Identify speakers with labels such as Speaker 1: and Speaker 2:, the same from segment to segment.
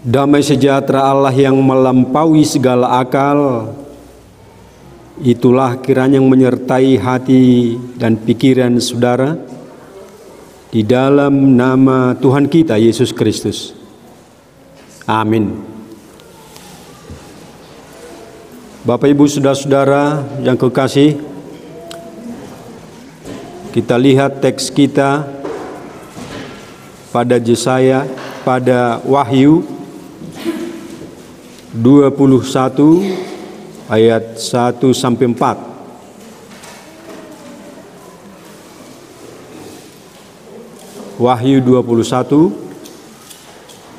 Speaker 1: Damai sejahtera Allah yang melampaui segala akal, itulah kiranya yang menyertai hati dan pikiran saudara di dalam nama Tuhan kita Yesus Kristus. Amin. Bapak Ibu saudara-saudara yang kekasih, kita lihat teks kita pada Wahyu 21 ayat 1 sampai 4. Wahyu 21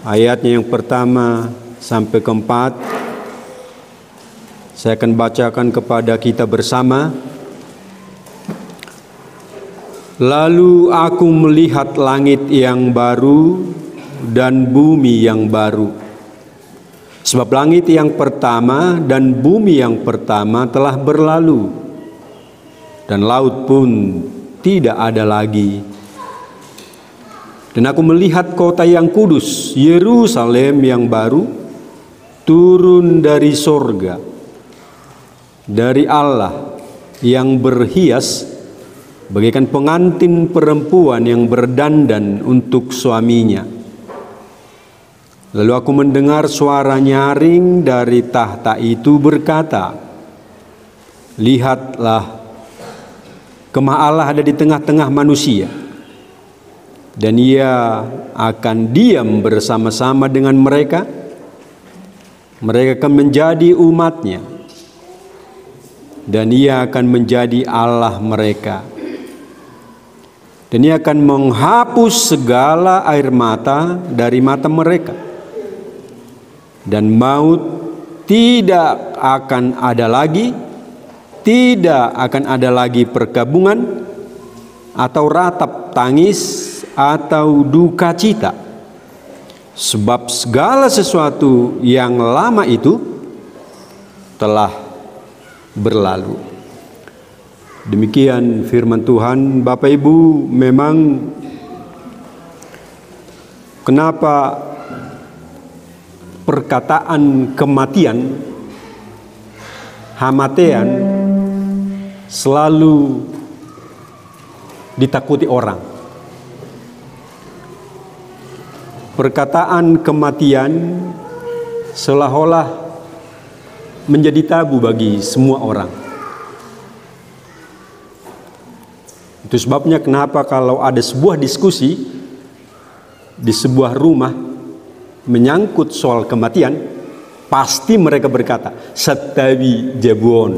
Speaker 1: ayatnya yang pertama sampai keempat. Saya akan bacakan kepada kita bersama. Lalu aku melihat langit yang baru dan bumi yang baru. Sebab langit yang pertama dan bumi yang pertama telah berlalu, dan laut pun tidak ada lagi. Dan aku melihat kota yang kudus, Yerusalem yang baru, turun dari sorga, dari Allah, yang berhias bagaikan pengantin perempuan yang berdandan untuk suaminya. Lalu aku mendengar suara nyaring dari tahta itu berkata, "Lihatlah, kemah Allah ada di tengah-tengah manusia, dan Ia akan diam bersama-sama dengan mereka. Mereka akan menjadi umat-Nya, dan Ia akan menjadi Allah mereka. Dan Ia akan menghapus segala air mata dari mata mereka. Dan maut tidak akan ada lagi, tidak akan ada lagi perkabungan, atau ratap tangis, atau duka cita. Sebab segala sesuatu yang lama itu telah berlalu." Demikian firman Tuhan. Bapak Ibu, memang kenapa perkataan kematian, hamatean, selalu ditakuti orang? Perkataan kematian seolah-olah menjadi tabu bagi semua orang. Itu sebabnya kenapa kalau ada sebuah diskusi di sebuah rumah menyangkut soal kematian, pasti mereka berkata, "Satawi jabuon."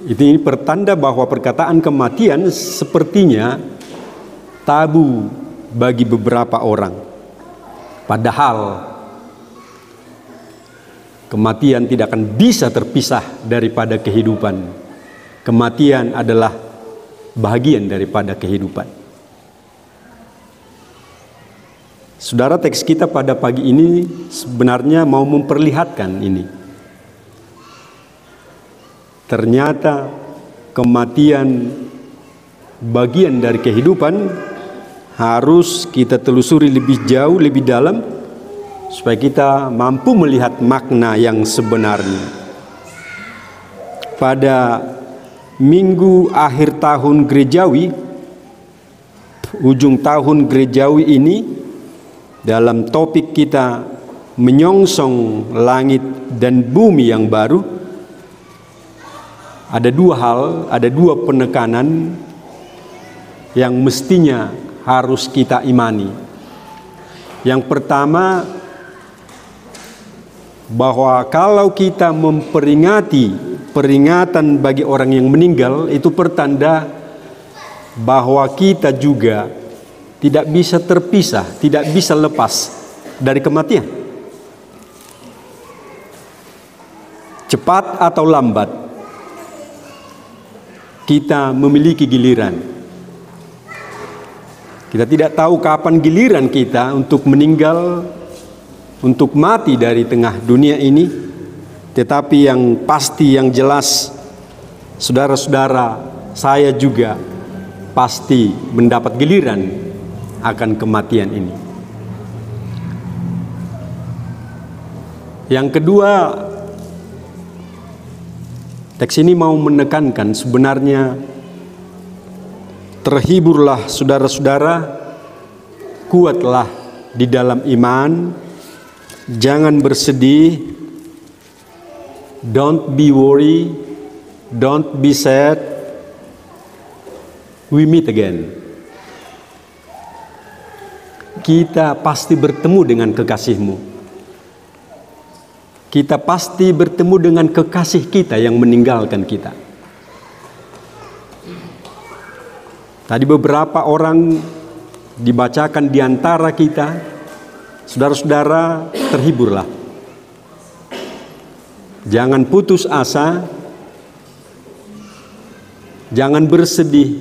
Speaker 1: Ini pertanda bahwa perkataan kematian sepertinya tabu bagi beberapa orang. Padahal kematian tidak akan bisa terpisah daripada kehidupan. Kematian adalah bagian daripada kehidupan. Saudara, teks kita pada pagi ini sebenarnya mau memperlihatkan ini. Ternyata kematian bagian dari kehidupan, harus kita telusuri lebih jauh, lebih dalam, supaya kita mampu melihat makna yang sebenarnya. Pada minggu akhir tahun gerejawi, ujung tahun gerejawi ini, dalam topik kita menyongsong langit dan bumi yang baru, ada dua hal, ada dua penekanan yang mestinya harus kita imani. Yang pertama, bahwa kalau kita memperingati peringatan bagi orang yang meninggal, itu pertanda bahwa kita juga tidak bisa terpisah, tidak bisa lepas dari kematian. Cepat atau lambat, kita memiliki giliran. Kita tidak tahu kapan giliran kita untuk meninggal, untuk mati dari tengah dunia ini. Tetapi yang pasti, yang jelas, saudara-saudara, saya juga pasti mendapat giliran akan kematian ini. Yang kedua, teks ini mau menekankan sebenarnya terhiburlah saudara-saudara, kuatlah di dalam iman, jangan bersedih, don't be worry, don't be sad, we meet again. Kita pasti bertemu dengan kekasihmu. Kita pasti bertemu dengan kekasih kita yang meninggalkan kita. Tadi beberapa orang dibacakan di antara kita, saudara-saudara, terhiburlah. Jangan putus asa, jangan bersedih,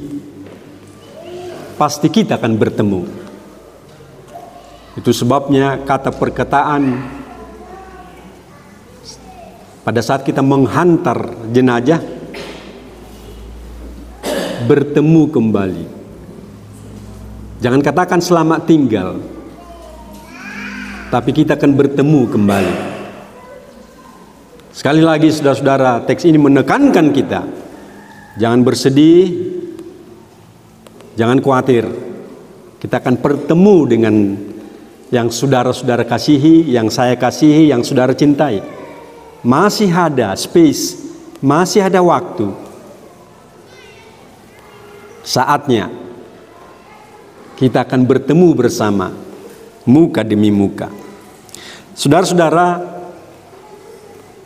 Speaker 1: pasti kita akan bertemu. Itu sebabnya kata perkataan pada saat kita menghantar jenazah, bertemu kembali. Jangan katakan selamat tinggal, tapi kita akan bertemu kembali. Sekali lagi saudara-saudara, teks ini menekankan kita, jangan bersedih, jangan khawatir. Kita akan bertemu dengan yang saudara-saudara kasihi, yang saya kasihi, yang saudara cintai. Masih ada space, masih ada waktu. Saatnya kita akan bertemu bersama, muka demi muka. Saudara-saudara,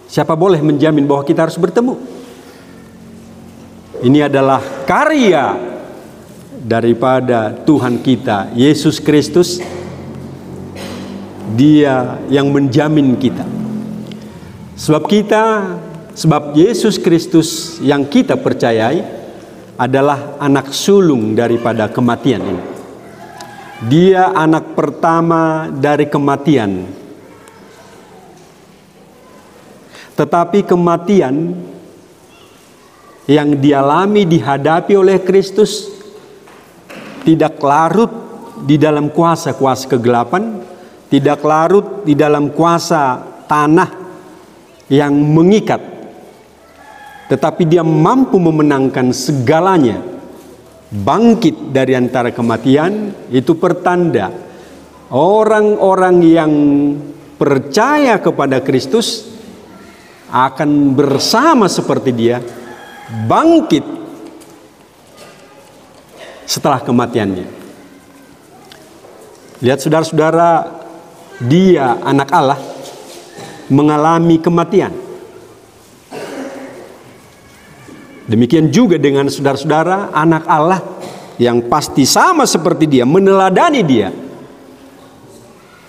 Speaker 1: siapa boleh menjamin bahwa kita harus bertemu? Ini adalah karya daripada Tuhan kita, Yesus Kristus. Dia yang menjamin kita. Sebab Yesus Kristus yang kita percayai adalah anak sulung daripada kematian ini. Dia anak pertama dari kematian. Tetapi kematian yang dialami, dihadapi oleh Kristus tidak larut di dalam kuasa-kuasa kegelapan, tidak larut di dalam kuasa tanah yang mengikat, tetapi dia mampu memenangkan segalanya. Bangkit dari antara kematian, itu pertanda orang-orang yang percaya kepada Kristus akan bersama seperti dia, bangkit setelah kematiannya. Lihat saudara-saudara, dia anak Allah mengalami kematian. Demikian juga dengan saudara-saudara, anak Allah yang pasti sama seperti dia, meneladani dia,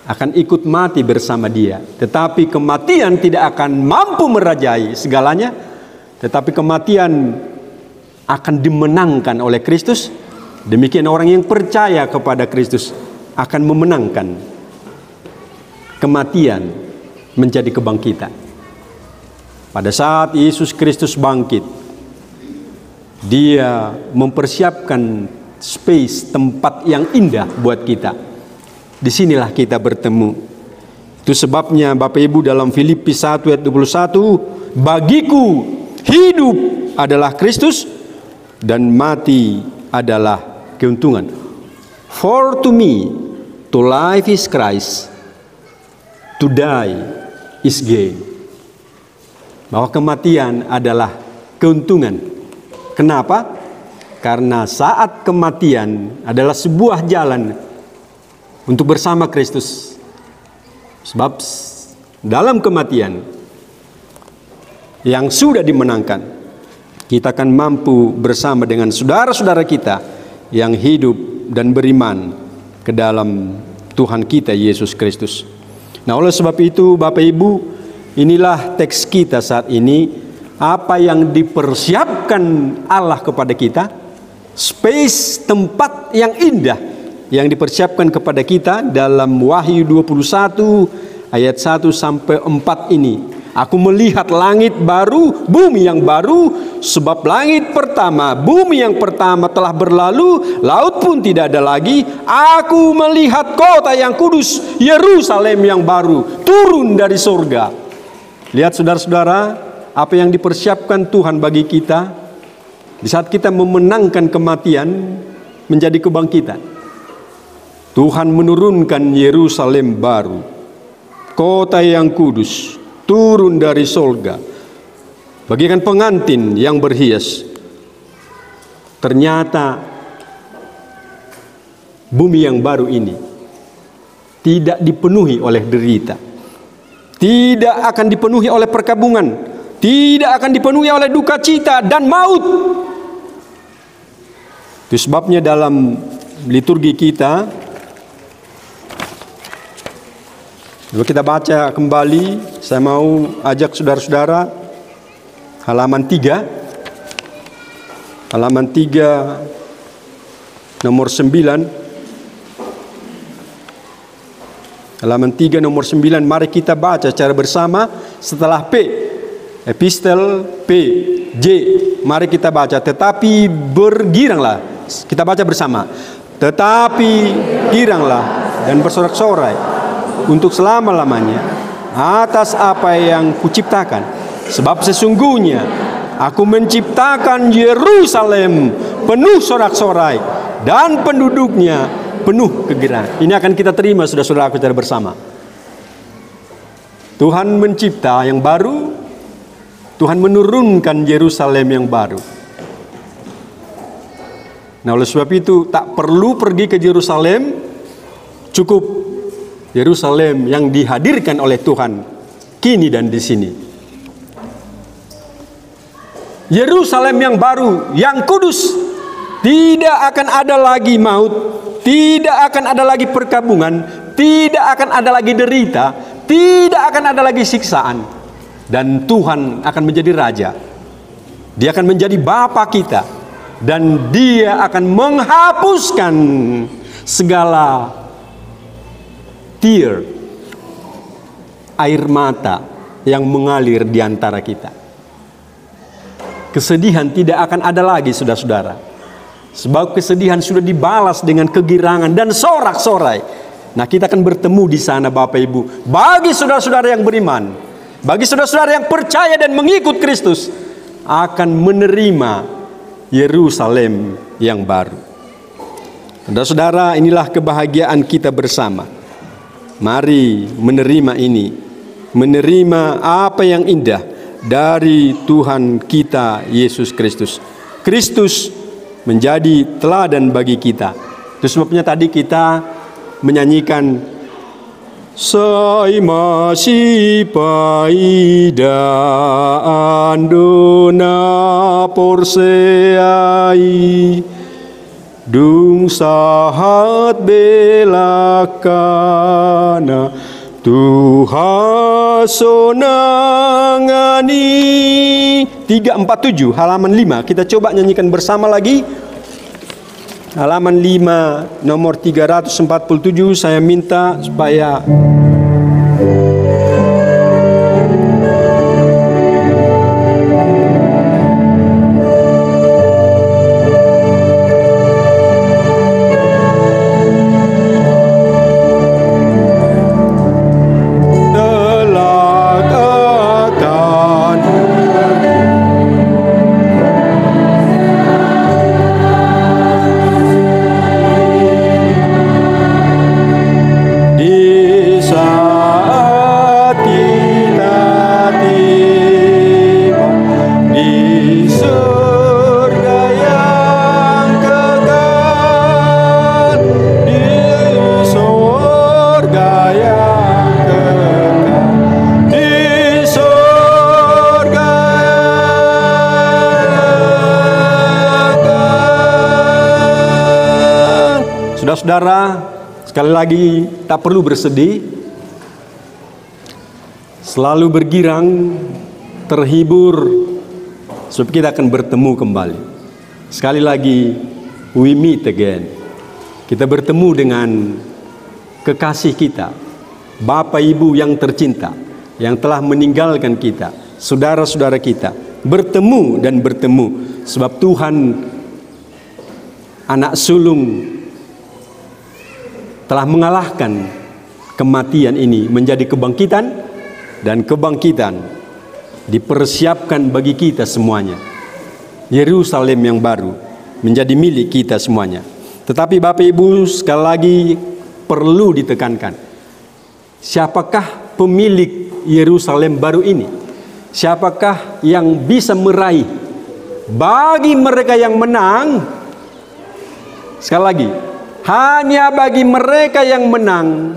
Speaker 1: akan ikut mati bersama dia. Tetapi kematian tidak akan mampu merajai segalanya, tetapi kematian akan dimenangkan oleh Kristus. Demikian orang yang percaya kepada Kristus akan memenangkan kematian menjadi kebangkitan. Pada saat Yesus Kristus bangkit, dia mempersiapkan space, tempat yang indah buat kita. Disinilah kita bertemu. Itu sebabnya Bapak Ibu dalam Filipi 1 ayat 21, bagiku hidup adalah Kristus dan mati adalah keuntungan. For to me, to life is Christ, to die is gain. Bahwa kematian adalah keuntungan. Kenapa? Karena saat kematian adalah sebuah jalan untuk bersama Kristus. Sebab dalam kematian yang sudah dimenangkan, kita akan mampu bersama dengan saudara-saudara kita yang hidup dan beriman ke dalam Tuhan kita Yesus Kristus. Nah, oleh sebab itu Bapak Ibu, inilah teks kita saat ini. Apa yang dipersiapkan Allah kepada kita, space, tempat yang indah yang dipersiapkan kepada kita dalam Wahyu 21 ayat 1 sampai 4 ini Aku melihat langit baru, bumi yang baru, sebab langit pertama, bumi yang pertama telah berlalu, laut pun tidak ada lagi. Aku melihat kota yang kudus, Yerusalem yang baru, turun dari surga. Lihat saudara-saudara, apa yang dipersiapkan Tuhan bagi kita di saat kita memenangkan kematian menjadi kebangkitan. Tuhan menurunkan Yerusalem baru, kota yang kudus, turun dari surga, bagikan pengantin yang berhias. Ternyata bumi yang baru ini tidak dipenuhi oleh derita, tidak akan dipenuhi oleh perkabungan, tidak akan dipenuhi oleh duka cita dan maut. Itu sebabnya dalam liturgi kita, kalau kita baca kembali, saya mau ajak saudara-saudara halaman 3 nomor 9. Halaman 3 nomor 9, mari kita baca secara bersama setelah P, epistel P, J. Mari kita baca, tetapi bergiranglah. Kita baca bersama. Tetapi giranglah dan bersorak-sorai untuk selama-lamanya atas apa yang kuciptakan, sebab sesungguhnya aku menciptakan Yerusalem penuh sorak-sorai dan penduduknya penuh kegirangan. Ini akan kita terima saudara-saudara secara bersama. Tuhan mencipta yang baru, Tuhan menurunkan Yerusalem yang baru. Nah, oleh sebab itu tak perlu pergi ke Yerusalem, cukup Yerusalem yang dihadirkan oleh Tuhan kini dan di sini. Yerusalem yang baru, yang kudus, tidak akan ada lagi maut, tidak akan ada lagi perkabungan, tidak akan ada lagi derita, tidak akan ada lagi siksaan. Dan Tuhan akan menjadi raja. Dia akan menjadi Bapa kita, dan Dia akan menghapuskan segala tear, air mata yang mengalir di antara kita. Kesedihan tidak akan ada lagi saudara-saudara, sebab kesedihan sudah dibalas dengan kegirangan dan sorak-sorai. Nah, kita akan bertemu di sana Bapak Ibu. Bagi saudara-saudara yang beriman, bagi saudara-saudara yang percaya dan mengikut Kristus, akan menerima Yerusalem yang baru. Saudara-saudara, inilah kebahagiaan kita bersama. Mari menerima ini, menerima apa yang indah dari Tuhan kita Yesus Kristus. Kristus menjadi teladan bagi kita. Itu sebabnya tadi kita menyanyikan Sai masih paida andona porseai dung sahat belakana Tuhan sonangani. 347 halaman 5. Kita coba nyanyikan bersama lagi. Halaman 5 nomor 347. Saya minta supaya saudara, sekali lagi tak perlu bersedih, selalu bergirang, terhibur, sebab kita akan bertemu kembali. Sekali lagi, we meet again. Kita bertemu dengan kekasih kita, Bapak Ibu yang tercinta, yang telah meninggalkan kita, saudara-saudara kita, bertemu dan bertemu. Sebab Tuhan anak sulung telah mengalahkan kematian ini menjadi kebangkitan, dan kebangkitan dipersiapkan bagi kita semuanya. Yerusalem yang baru menjadi milik kita semuanya. Tetapi Bapak Ibu, sekali lagi perlu ditekankan, siapakah pemilik Yerusalem baru ini? Siapakah yang bisa meraih? Bagi mereka yang menang, sekali lagi, hanya bagi mereka yang menang,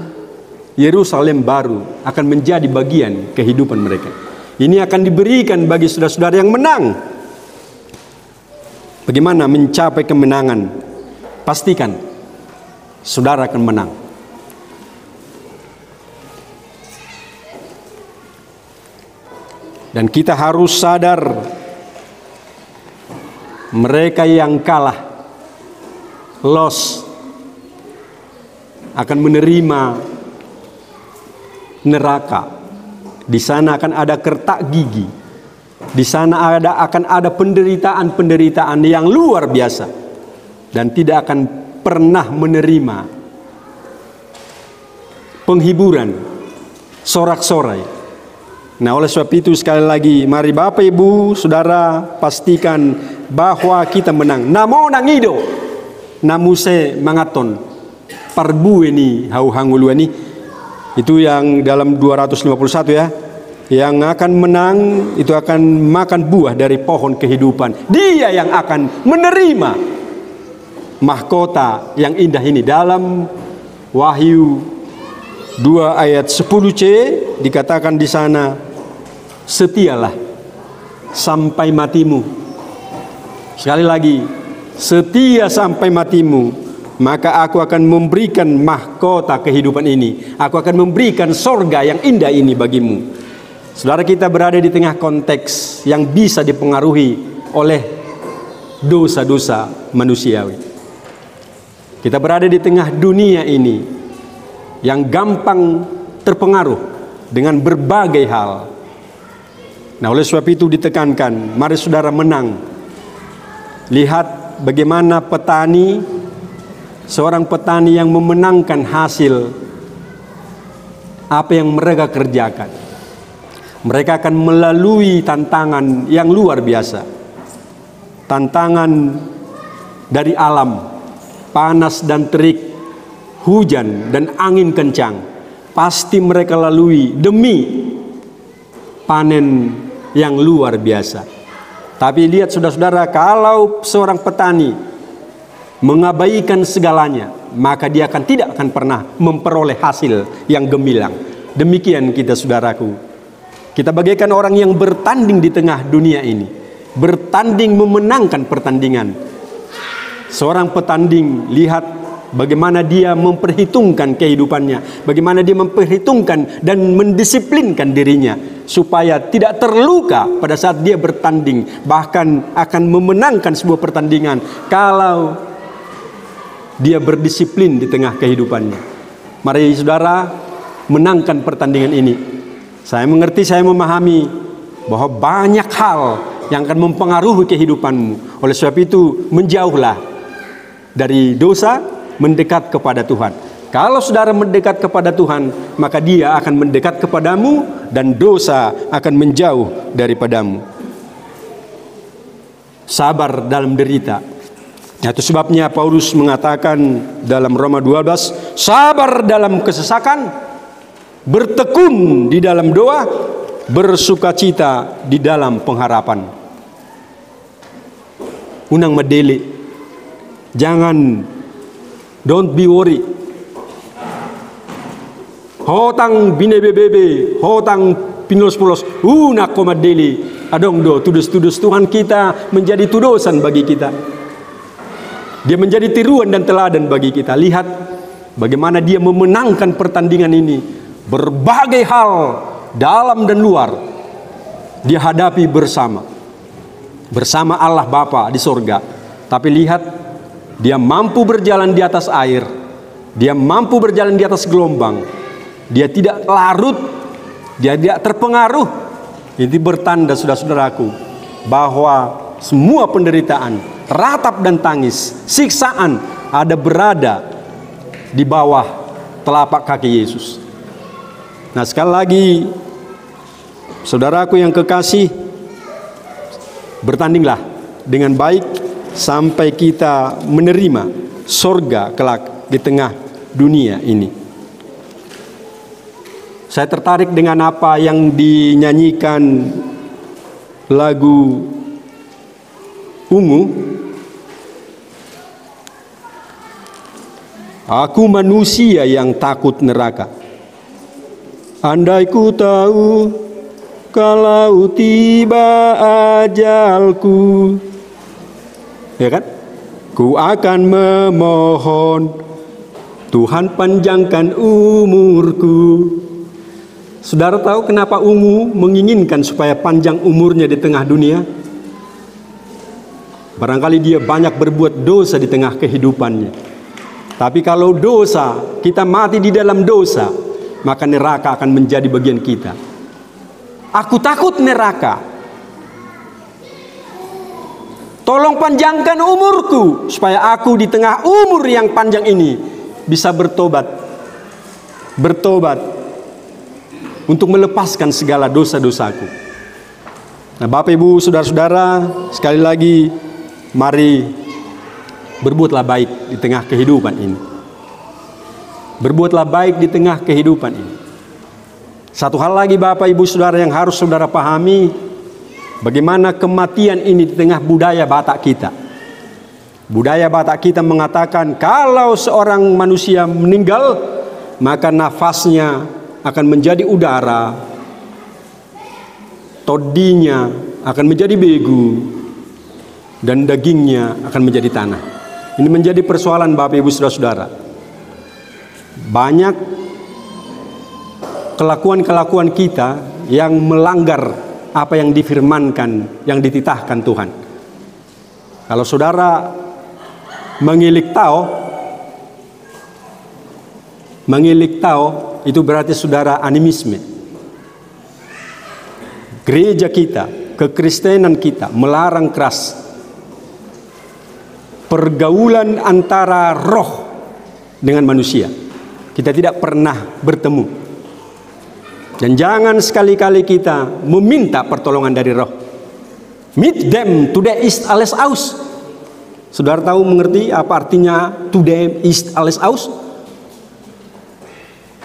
Speaker 1: Yerusalem baru akan menjadi bagian kehidupan mereka. Ini akan diberikan bagi saudara-saudara yang menang. Bagaimana mencapai kemenangan? Pastikan saudara akan menang. Dan kita harus sadar, mereka yang kalah, loss, akan menerima neraka. Di sana akan ada kertak gigi. Di sana akan ada penderitaan-penderitaan yang luar biasa, dan tidak akan pernah menerima penghiburan, sorak-sorai. Nah, oleh sebab itu sekali lagi, mari Bapak Ibu Saudara pastikan bahwa kita menang. Namo nangido, namuse mangaton, parbu ini hau hangulu ini. Itu yang dalam 251 ya. Yang akan menang itu akan makan buah dari pohon kehidupan. Dia yang akan menerima mahkota yang indah ini. Dalam Wahyu 2 ayat 10c dikatakan di sana, setialah sampai matimu. Sekali lagi, setia sampai matimu, maka aku akan memberikan mahkota kehidupan ini. Aku akan memberikan sorga yang indah ini bagimu. Saudara, kita berada di tengah konteks yang bisa dipengaruhi oleh dosa-dosa manusiawi. Kita berada di tengah dunia ini yang gampang terpengaruh dengan berbagai hal. Nah, oleh sebab itu ditekankan, mari saudara menang. Lihat bagaimana petani, seorang petani yang memenangkan hasil apa yang mereka kerjakan. Mereka akan melalui tantangan yang luar biasa. Tantangan dari alam, panas dan terik, hujan dan angin kencang. Pasti mereka lalui demi panen yang luar biasa. Tapi lihat saudara-saudara, kalau seorang petani mengabaikan segalanya, maka dia tidak akan pernah memperoleh hasil yang gemilang. Demikian kita, saudaraku. Kita bagaikan orang yang bertanding di tengah dunia ini, bertanding memenangkan pertandingan. Seorang petanding, lihat bagaimana dia memperhitungkan kehidupannya, bagaimana dia memperhitungkan dan mendisiplinkan dirinya supaya tidak terluka pada saat dia bertanding, bahkan akan memenangkan sebuah pertandingan kalau dia berdisiplin di tengah kehidupannya. Mari saudara menangkan pertandingan ini. Saya mengerti, saya memahami bahwa banyak hal yang akan mempengaruhi kehidupanmu. Oleh sebab itu, menjauhlah dari dosa, mendekat kepada Tuhan. Kalau saudara mendekat kepada Tuhan, maka Dia akan mendekat kepadamu dan dosa akan menjauh daripadamu. Sabar dalam derita. Itu sebabnya Paulus mengatakan dalam Roma 12, sabar dalam kesesakan, bertekun di dalam doa, bersukacita di dalam pengharapan. Unang madeli, jangan, don't be worry. Hotang binebebebe, hotang pinos-pulos, unak komadeli. Adong do, tudus-tudus Tuhan kita menjadi tudusan bagi kita. Dia menjadi tiruan dan teladan bagi kita. Lihat bagaimana dia memenangkan pertandingan ini. Berbagai hal dalam dan luar dia hadapi bersama Allah Bapa di sorga. Tapi lihat, dia mampu berjalan di atas air, dia mampu berjalan di atas gelombang, dia tidak larut Dia tidak terpengaruh. Ini bertanda, saudara-saudaraku, bahwa semua penderitaan, ratap dan tangis, siksaan ada berada di bawah telapak kaki Yesus. Nah, sekali lagi, saudaraku yang kekasih, bertandinglah dengan baik sampai kita menerima sorga kelak di tengah dunia ini. Saya tertarik dengan apa yang dinyanyikan lagu Ungu. Aku manusia yang takut neraka. Andai ku tahu kalau tiba ajalku, ya kan? Ku akan memohon Tuhan panjangkan umurku. Saudara tahu kenapa Ungu menginginkan supaya panjang umurnya di tengah dunia? Barangkali dia banyak berbuat dosa di tengah kehidupannya. Tapi kalau dosa, kita mati di dalam dosa, maka neraka akan menjadi bagian kita. Aku takut neraka. Tolong panjangkan umurku supaya aku di tengah umur yang panjang ini bisa bertobat untuk melepaskan segala dosa-dosaku. Nah, Bapak Ibu, saudara-saudara, sekali lagi, mari berbuatlah baik di tengah kehidupan ini. Berbuatlah baik di tengah kehidupan ini. Satu hal lagi Bapak Ibu Saudara yang harus saudara pahami, bagaimana kematian ini di tengah budaya Batak kita. Budaya Batak kita mengatakan kalau seorang manusia meninggal, maka nafasnya akan menjadi udara, todinya akan menjadi begu, dan dagingnya akan menjadi tanah. Ini menjadi persoalan Bapak Ibu Saudara-saudara. Banyak kelakuan-kelakuan kita yang melanggar apa yang difirmankan, yang dititahkan Tuhan. Kalau saudara mengilik tau itu berarti saudara animisme. Gereja kita, kekristenan kita melarang keras pergaulan antara roh dengan manusia. Kita tidak pernah bertemu. Dan jangan sekali-kali kita meminta pertolongan dari roh. Meet them to the east alles aus. Saudara tahu mengerti apa artinya to the east alles aus?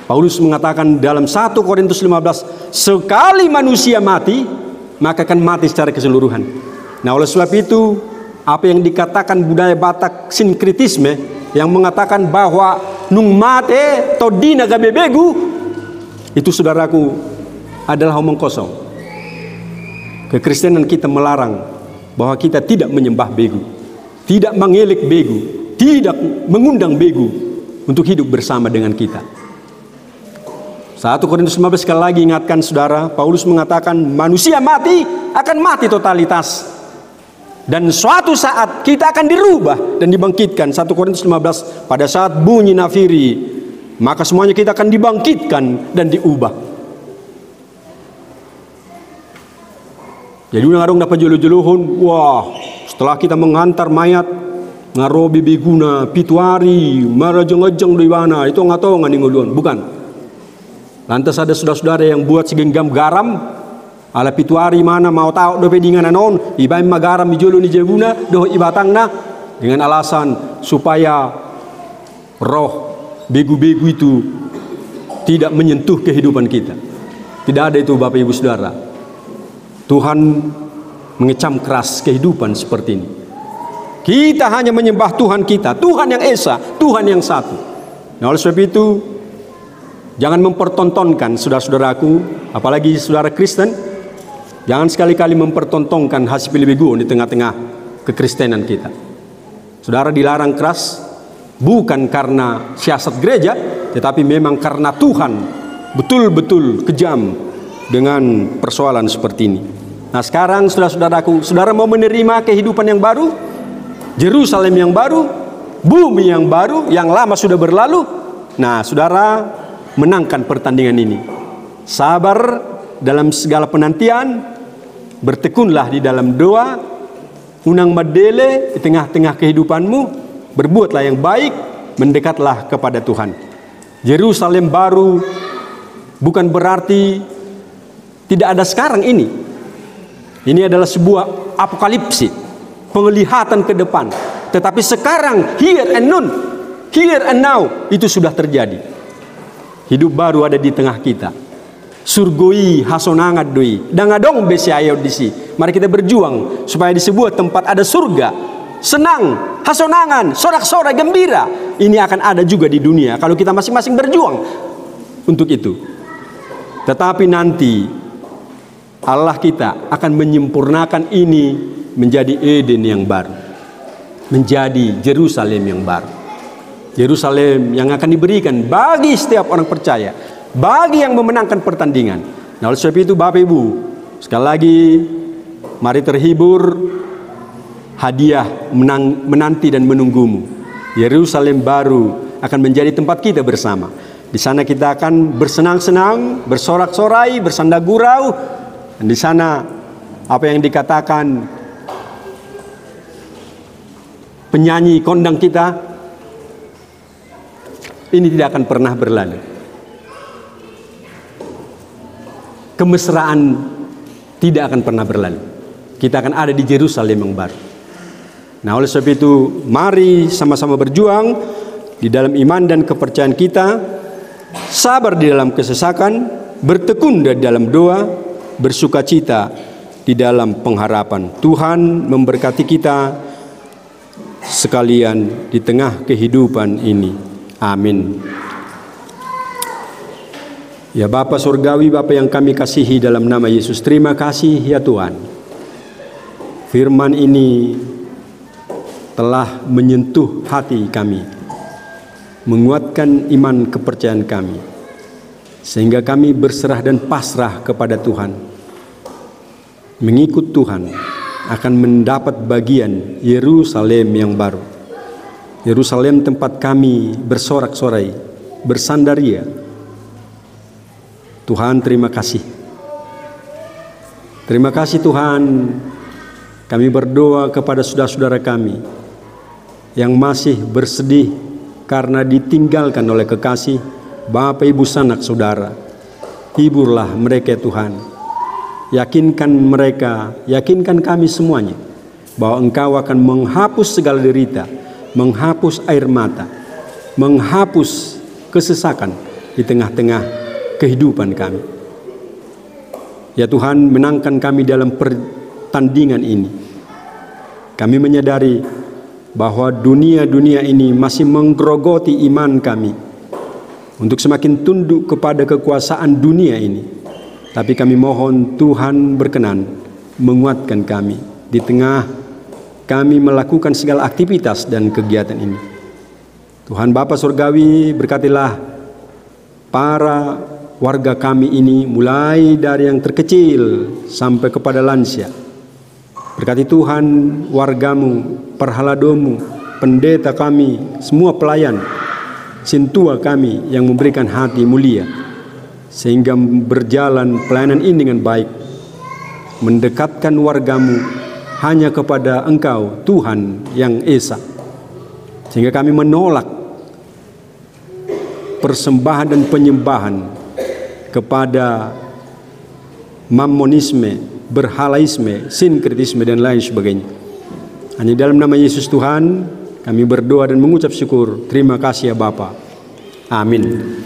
Speaker 1: Paulus mengatakan dalam 1 Korintus 15, sekali manusia mati, maka akan mati secara keseluruhan. Nah, oleh sebab itu, apa yang dikatakan budaya Batak sinkritisme, yang mengatakan bahwa nung mate todina gabe begu, itu saudaraku adalah omong kosong. Kekristenan kita melarang bahwa kita tidak menyembah begu, tidak mengelik begu, tidak mengundang begu untuk hidup bersama dengan kita. 1 Korintus 15 sekali lagi ingatkan saudara, Paulus mengatakan manusia mati akan mati totalitas. Dan suatu saat kita akan dirubah dan dibangkitkan. 1 Korintus 15, pada saat bunyi nafiri, maka semuanya kita akan dibangkitkan dan diubah. Jadi ngarong dapat juluh-juluhun, wah, setelah kita mengantar mayat ngarobi biguna pituari marajeng-jeng di mana, itu nggak tahu nggak nguluan, bukan. Lantas ada saudara-saudara yang buat segenggam garam ala pituari mana mau tahu do pedingan anon ibaim magaram dijulu ni jebuna do ibatangna dengan alasan supaya roh begu-begu itu tidak menyentuh kehidupan kita. Tidak ada itu Bapak Ibu Saudara. Tuhan mengecam keras kehidupan seperti ini. Kita hanya menyembah Tuhan kita, Tuhan yang Esa, Tuhan yang satu. Nah, oleh sebab itu jangan mempertontonkan saudara-saudaraku, apalagi saudara Kristen, jangan sekali-kali mempertontonkan hasil begu di tengah-tengah kekristenan kita. Saudara dilarang keras bukan karena siasat gereja, tetapi memang karena Tuhan betul-betul kejam dengan persoalan seperti ini. Nah, sekarang saudara-saudaraku, saudara mau menerima kehidupan yang baru, Yerusalem yang baru, bumi yang baru, yang lama sudah berlalu. Nah, saudara menangkan pertandingan ini. sabar dalam segala penantian, bertekunlah di dalam doa, unang madele di tengah-tengah kehidupanmu, berbuatlah yang baik, mendekatlah kepada Tuhan. Yerusalem baru bukan berarti tidak ada sekarang ini. Ini adalah sebuah apokalipsi, penglihatan ke depan. Tetapi sekarang, here and now, itu sudah terjadi. Hidup baru ada di tengah kita. Surgoi hasonangat doi, dangadong besi ayo disi. Mari kita berjuang supaya di sebuah tempat ada surga, senang, hasonangan, sorak-sorai gembira. Ini akan ada juga di dunia kalau kita masing-masing berjuang untuk itu. Tetapi nanti Allah kita akan menyempurnakan ini menjadi Eden yang baru, menjadi Yerusalem yang baru, Yerusalem yang akan diberikan bagi setiap orang percaya, bagi yang memenangkan pertandingan. Nah, oleh sebab itu Bapak Ibu, sekali lagi mari terhibur, hadiah menanti dan menunggumu. Yerusalem baru akan menjadi tempat kita bersama. Di sana kita akan bersenang-senang, bersorak-sorai, bersanda gurau. Dan di sana apa yang dikatakan penyanyi kondang kita, ini tidak akan pernah berlalu. Kemesraan tidak akan pernah berlalu. Kita akan ada di Yerusalem yang baru. Nah, oleh sebab itu mari sama-sama berjuang di dalam iman dan kepercayaan kita, sabar di dalam kesesakan, bertekun di dalam doa, bersukacita di dalam pengharapan. Tuhan memberkati kita sekalian di tengah kehidupan ini. Amin. Ya Bapa Surgawi, Bapa yang kami kasihi dalam nama Yesus, terima kasih ya Tuhan. Firman ini telah menyentuh hati kami, menguatkan iman kepercayaan kami, sehingga kami berserah dan pasrah kepada Tuhan. Mengikut Tuhan akan mendapat bagian Yerusalem yang baru. Yerusalem tempat kami bersorak-sorai, bersandaria. Tuhan, terima kasih. Terima kasih Tuhan. Kami berdoa kepada saudara-saudara kami yang masih bersedih karena ditinggalkan oleh kekasih, Bapak Ibu sanak saudara. Hiburlah mereka Tuhan. Yakinkan mereka, yakinkan kami semuanya bahwa Engkau akan menghapus segala derita, menghapus air mata, menghapus kesesakan di tengah-tengah kehidupan kami. Ya Tuhan, menangkan kami dalam pertandingan ini. Kami menyadari bahwa dunia-dunia ini masih menggerogoti iman kami untuk semakin tunduk kepada kekuasaan dunia ini. Tapi kami mohon Tuhan berkenan menguatkan kami di tengah kami melakukan segala aktivitas dan kegiatan ini. Tuhan Bapa Surgawi, berkatilah para warga kami ini, mulai dari yang terkecil sampai kepada lansia. Berkati Tuhan wargamu, perhaladomu, pendeta kami, semua pelayan, sintua kami yang memberikan hati mulia, sehingga berjalan pelayanan ini dengan baik, mendekatkan wargamu hanya kepada Engkau Tuhan yang Esa, sehingga kami menolak persembahan dan penyembahan kepada mammonisme, berhalaisme, sinkretisme dan lain sebagainya. Hanya dalam nama Yesus Tuhan kami berdoa dan mengucap syukur. Terima kasih ya Bapa. Amin.